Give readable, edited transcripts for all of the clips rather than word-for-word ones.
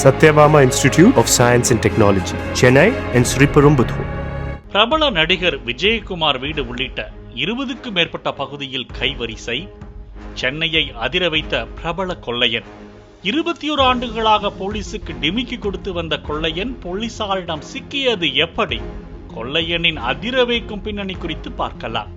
Satyabama Institute of Science and Technology, Chennai and Sriperumbudur. பிரபல நடிகர் விஜயகுமார் வீடு உள்ளிட்ட 20க்கும் மேற்பட்ட பகுதியில் கைவரிசை. சென்னையை அதிர வைத்த பிரபல கொள்ளையன். 21 ஆண்டுகளாக போலீசுக்கு டிமிக்கி கொடுத்து வந்த கொள்ளையன் போலீசாரிடம் சிக்கியது எப்படி? கொள்ளையனின் அதிர வைக்கும் பின்னணி குறித்து பார்க்கலாம்.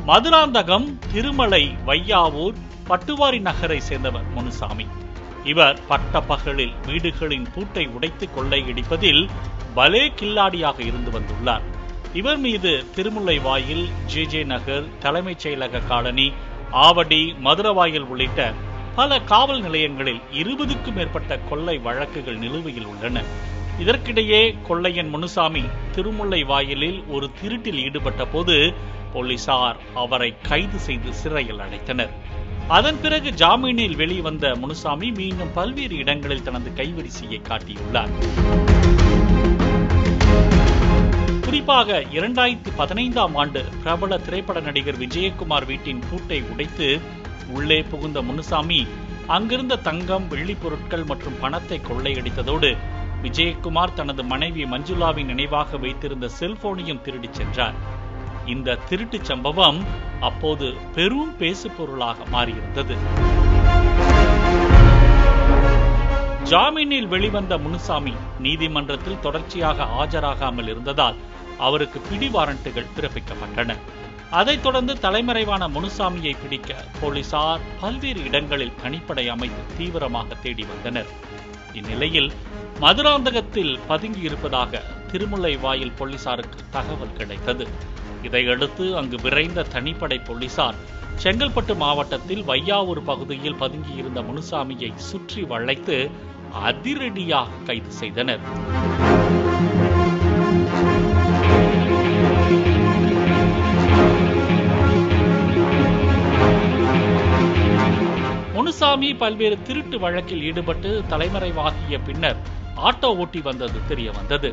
மதுராந்தகம், திருமலை, வையாவூர், பட்டுவாரி நகரை சேர்ந்தவர் முனுசாமி. இவர் பட்ட பகலில் வீடுகளின் பூட்டை உடைத்து கொள்ளையடிப்பதில் பலே கில்லாடியாக இருந்து வந்துள்ளார். இவர் மீது திருமுல்லைவாயில், ஜே நகர், தலைமைச் செயலக காலனி, ஆவடி, மதுரவாயில் உள்ளிட்ட பல காவல் நிலையங்களில் 20க்கும் மேற்பட்ட கொள்ளை வழக்குகள் நிலுவையில் உள்ளன. இதற்கிடையே கொள்ளையன் முனுசாமி திருமுல்லைவாயிலில் ஒரு திருட்டில் ஈடுபட்ட போது போலீசார் அவரை கைது செய்து சிறையில் அடைத்தனர். அதன் பிறகு ஜாமீனில் வெளிவந்த முனுசாமி மீண்டும் பல்வேறு இடங்களில் தனது கைவரிசையை காட்டியுள்ளார். குறிப்பாக 2015ஆம் ஆண்டு பிரபல திரைப்பட நடிகர் விஜயகுமார் வீட்டின் பூட்டை உடைத்து உள்ளே புகுந்த முனுசாமி அங்கிருந்த தங்கம், வெள்ளி பொருட்கள் மற்றும் பணத்தை கொள்ளையடித்ததோடு விஜயகுமார் தனது மனைவி மஞ்சுளாவின் நினைவாக வைத்திருந்த செல்போனையும் திருடிச் சென்றார். இந்த திருட்டு சம்பவம் அப்போது பெரும் பேசு பொருளாக மாறியிருந்தது. ஜாமீனில் வெளிவந்த முனுசாமி நீதிமன்றத்தில் தொடர்ச்சியாக ஆஜராகாமல் இருந்ததால் அவருக்கு பிடி வாரண்டுகள் பிறப்பிக்கப்பட்டன. அதைத் தொடர்ந்து தலைமறைவான முனுசாமியை பிடிக்க போலீசார் பல்வேறு இடங்களில் தனிப்படை அமைத்து தீவிரமாக தேடி வந்தனர். இந்நிலையில் மதுராந்தகத்தில் பதுங்கி இருப்பதாக திருமுல்லைவாயில் போலீசாருக்கு தகவல் கிடைத்தது. இதையடுத்து அங்கு விரைந்த தனிப்படை போலீசார் செங்கல்பட்டு மாவட்டத்தில் வையாவூர் பகுதியில் பதுங்கியிருந்த முனுசாமியை சுற்றி வளைத்து அதிரடியாக கைது செய்தனர். முனுசாமி பல்வேறு திருட்டு வழக்கில் ஈடுபட்டு தலைமறைவாகிய பின்னர் ஆட்டோ ஓட்டி வந்தது தெரிய வந்தது.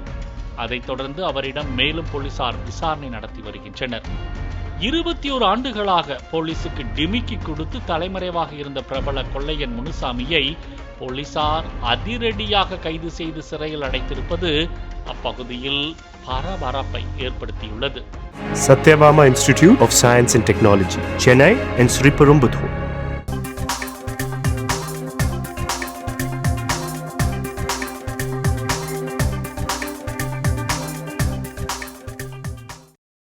அதைத் தொடர்ந்து அவரிடம் மேலும் போலீசார் விசாரணை நடத்தி வருகின்றனர். 21 ஆண்டுகளாக போலீசுக்கு டிமிக்கி கொடுத்து தலைமறைவாக இருந்த பிரபல கொள்ளையன் முனுசாமியை போலீசார் அதிரடியாக கைது செய்து சிறையில் அடைத்திருப்பது அப்பகுதியில் பரபரப்பை ஏற்படுத்தியுள்ளது. Satyabama Institute of Science and Technology, Chennai and Sriperumbudur.